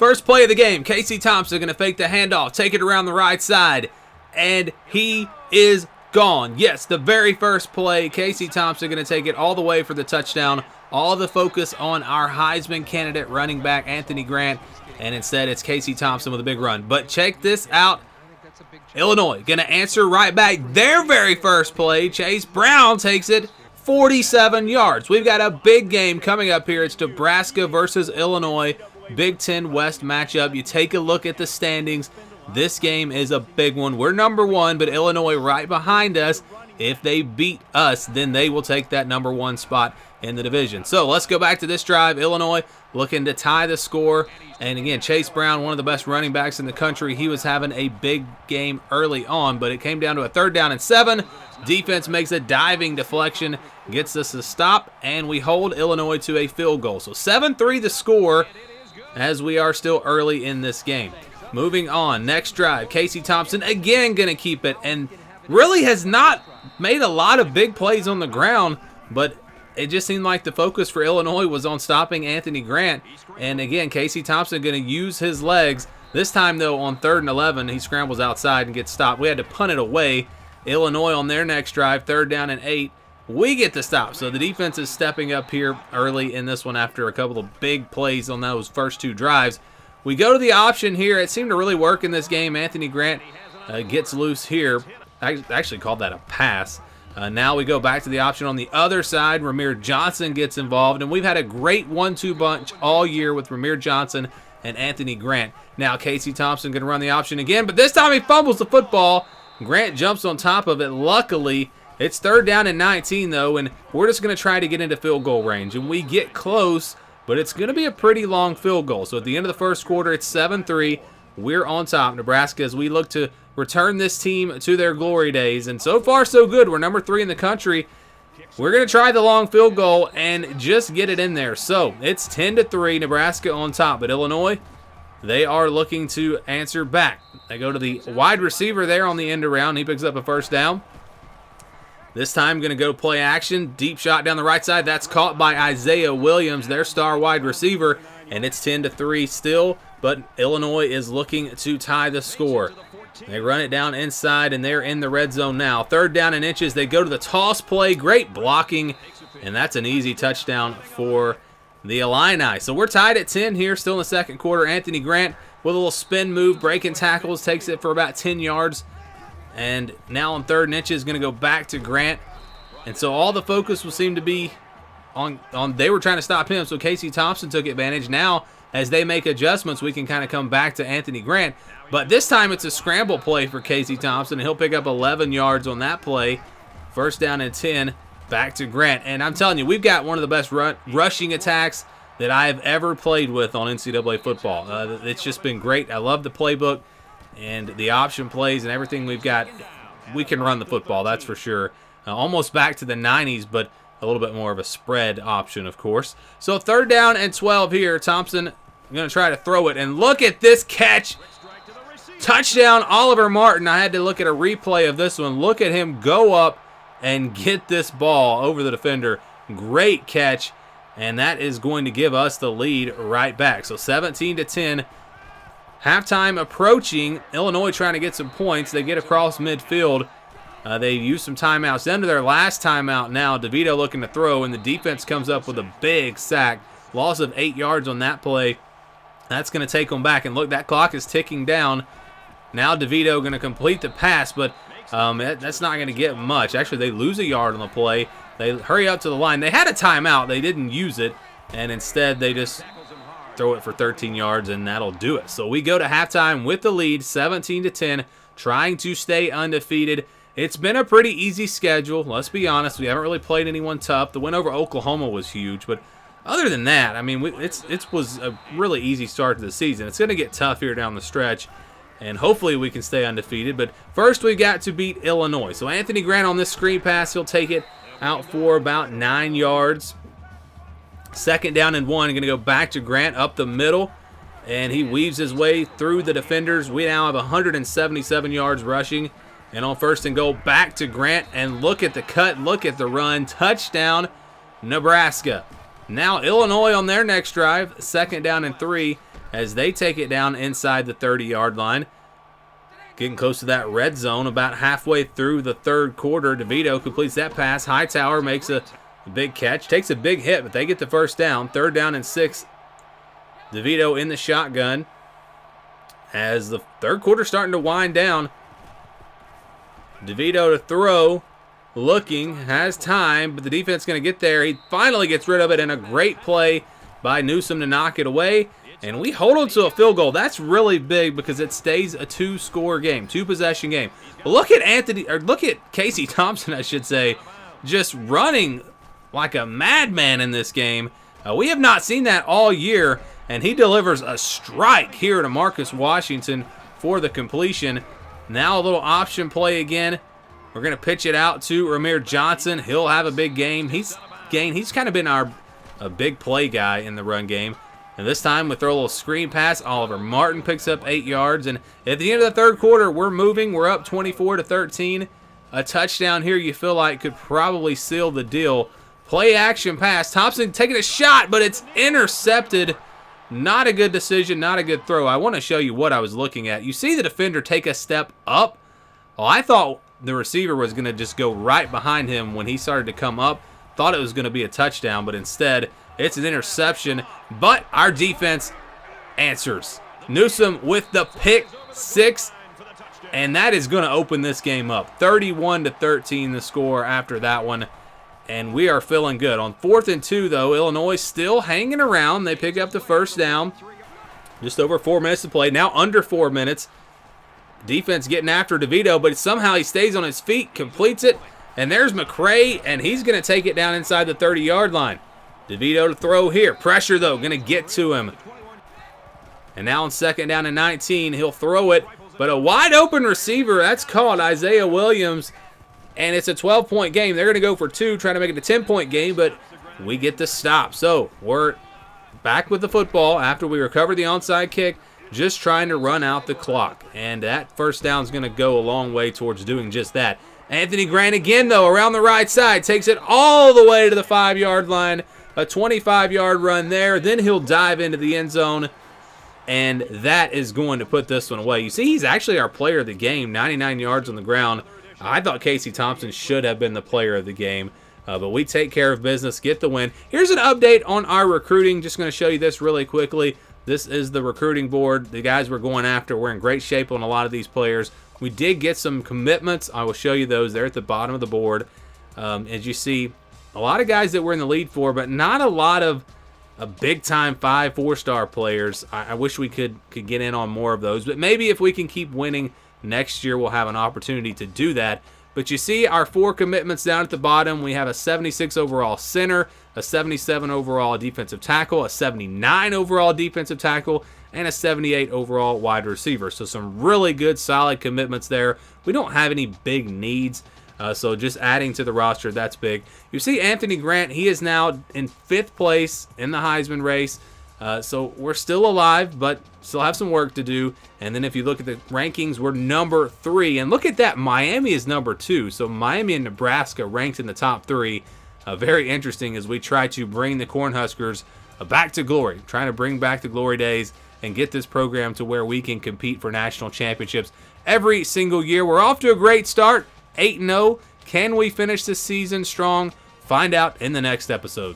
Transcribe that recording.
First play of the game, Casey Thompson going to fake the handoff, take it around the right side, and he is gone. Yes, the very first play, Casey Thompson going to take it all the way for the touchdown. All the focus on our Heisman candidate running back, Anthony Grant, and instead it's Casey Thompson with a big run. But check this out. Illinois going to answer right back. Their very first play, Chase Brown takes it 47 yards. We've got a big game coming up here. It's Nebraska versus Illinois, Big Ten West matchup. You take a look at the standings. This game is a big one. We're number 1, but Illinois right behind us. If they beat us, then they will take that number 1 spot in the division. So let's go back to this drive. Illinois looking to tie the score. And again, Chase Brown, one of the best running backs in the country. He was having a big game early on, but it came down to a 3rd down and 7. Defense makes a diving deflection, gets us a stop, and we hold Illinois to a field goal. So 7-3 the score as we are still early in this game. Moving on, next drive, Casey Thompson again going to keep it, and really has not made a lot of big plays on the ground, but it just seemed like the focus for Illinois was on stopping Anthony Grant. And again, Casey Thompson going to use his legs. This time, though, on 3rd and 11, he scrambles outside and gets stopped. We had to punt it away. Illinois on their next drive, 3rd down and 8. We get the stop. So the defense is stepping up here early in this one after a couple of big plays on those first 2 drives. We go to the option here. It seemed to really work in this game. Anthony Grant gets loose here. I actually called that a pass. Now we go back to the option on the other side. Ramir Johnson gets involved, and we've had a great 1-2 bunch all year with Ramir Johnson and Anthony Grant. Now Casey Thompson going to run the option again, but this time he fumbles the football. Grant jumps on top of it. Luckily, it's 3rd down and 19, though, and we're just going to try to get into field goal range. And we get close, but it's going to be a pretty long field goal. So at the end of the first quarter, it's 7-3. We're on top, Nebraska, as we look to return this team to their glory days. And so far, so good. We're number 3 in the country. We're going to try the long field goal and just get it in there. So it's 10-3, Nebraska on top. But Illinois, they are looking to answer back. They go to the wide receiver there on the end around. He picks up a 1st down. This time going to go play action. Deep shot down the right side. That's caught by Isaiah Williams, their star wide receiver. And it's 10-3 still, but Illinois is looking to tie the score. They run it down inside, and they're in the red zone now. 3rd down and inches. They go to the toss play. Great blocking, and that's an easy touchdown for the Illini. So we're tied at 10 here, still in the second quarter. Anthony Grant with a little spin move, breaking tackles, takes it for about 10 yards. And now on 3rd and inches, going to go back to Grant. And so all the focus will seem to be on they were trying to stop him, so Casey Thompson took advantage. Now, as they make adjustments, we can kind of come back to Anthony Grant. But this time it's a scramble play for Casey Thompson, and he'll pick up 11 yards on that play. 1st down and 10, back to Grant. And I'm telling you, we've got one of the best rushing attacks that I've ever played with on NCAA football. It's just been great. I love the playbook and the option plays and everything we've got. We can run the football, that's for sure. Almost back to the 90s, but a little bit more of a spread option, of course. So 3rd down and 12 here. Thompson going to try to throw it, and look at this catch. Touchdown, Oliver Martin. I had to look at a replay of this one. Look at him go up and get this ball over the defender. Great catch, and that is going to give us the lead right back. So 17-10. Halftime approaching. Illinois trying to get some points. They get across midfield. They use some timeouts. Down to their last timeout now. DeVito looking to throw, and the defense comes up with a big sack. Loss of 8 yards on that play. That's going to take them back. And look, that clock is ticking down. Now DeVito going to complete the pass, but that's not going to get much. Actually, they lose a yard on the play. They hurry up to the line. They had a timeout. They didn't use it, and instead they just throw it for 13 yards, and that'll do it. So we go to halftime with the lead, 17-10, trying to stay undefeated. It's been a pretty easy schedule. Let's be honest. We haven't really played anyone tough. The win over Oklahoma was huge, but other than that, I mean, it was a really easy start to the season. It's going to get tough here down the stretch, and hopefully we can stay undefeated. But first, we've got to beat Illinois. So Anthony Grant on this screen pass, he'll take it out for about 9 yards. 2nd down and 1. Going to go back to Grant up the middle, and he weaves his way through the defenders. We now have 177 yards rushing. And on 1st and goal, back to Grant, and look at the cut, look at the run. Touchdown, Nebraska. Now Illinois on their next drive, 2nd down and 3. as they take it down inside the 30-yard line. Getting close to that red zone about halfway through the third quarter. DeVito completes that pass. Hightower makes a big catch. Takes a big hit, but they get the first down. 3rd down and 6. DeVito in the shotgun as the third quarter starting to wind down. DeVito to throw. Looking. Has time, but the defense going to get there. He finally gets rid of it, and a great play by Newsome to knock it away. And we hold on to a field goal. That's really big because it stays a 2-score game, 2-possession game. But look at Casey Thompson, I should say, just running like a madman in this game. We have not seen that all year, and he delivers a strike here to Marcus Washington for the completion. Now a little option play again. We're going to pitch it out to Ramir Johnson. He'll have a big game. He's kind of been a big play guy in the run game. And this time we throw a little screen pass. Oliver Martin picks up 8 yards. And at the end of the third quarter, we're moving. We're up 24-13. A touchdown here you feel like could probably seal the deal. Play action pass. Thompson taking a shot, but it's intercepted. Not a good decision, not a good throw. I want to show you what I was looking at. You see the defender take a step up. Well, I thought the receiver was going to just go right behind him when he started to come up. Thought it was going to be a touchdown, but instead it's an interception. But our defense answers. Newsome with the pick 6, and that is going to open this game up. 31-13 the score after that one, and we are feeling good. On 4th and 2, though, Illinois still hanging around. They pick up the first down. Just over 4 minutes to play. Now under 4 minutes. Defense getting after DeVito, but somehow he stays on his feet, completes it, and there's McCray, and he's going to take it down inside the 30-yard line. DeVito to throw here. Pressure, though, going to get to him. And now on 2nd down and 19, he'll throw it, but a wide-open receiver, that's caught, Isaiah Williams, and it's a 12-point game. They're going to go for 2, trying to make it a 10-point game, but we get the stop. So we're back with the football after we recover the onside kick, just trying to run out the clock. And that first down is going to go a long way towards doing just that. Anthony Grant again, though, around the right side, takes it all the way to the 5-yard line. A 25-yard run there. Then he'll dive into the end zone, and that is going to put this one away. You see, he's actually our player of the game, 99 yards on the ground. I thought Casey Thompson should have been the player of the game, but we take care of business, get the win. Here's an update on our recruiting. Just going to show you this really quickly. This is the recruiting board. The guys we're going after, we're in great shape on a lot of these players. We did get some commitments. I will show you those. They're at the bottom of the board. As you see, a lot of guys that we're in the lead for, but not a lot of big-time 5-4-star players. I wish we could get in on more of those, but maybe if we can keep winning next year, we'll have an opportunity to do that. But you see our 4 commitments down at the bottom. We have a 76 overall center, a 77 overall defensive tackle, a 79 overall defensive tackle, and a 78 overall wide receiver. So some really good, solid commitments there. We don't have any big needs, so just adding to the roster, that's big. You see Anthony Grant, he is now in 5th place in the Heisman race. So we're still alive, but still have some work to do. And then if you look at the rankings, we're number 3. And look at that, Miami is number 2. So Miami and Nebraska ranked in the top 3. Very interesting as we try to bring the Cornhuskers back to glory, trying to bring back the glory days and get this program to where we can compete for national championships every single year. We're off to a great start, 8-0. Can we finish this season strong? Find out in the next episode.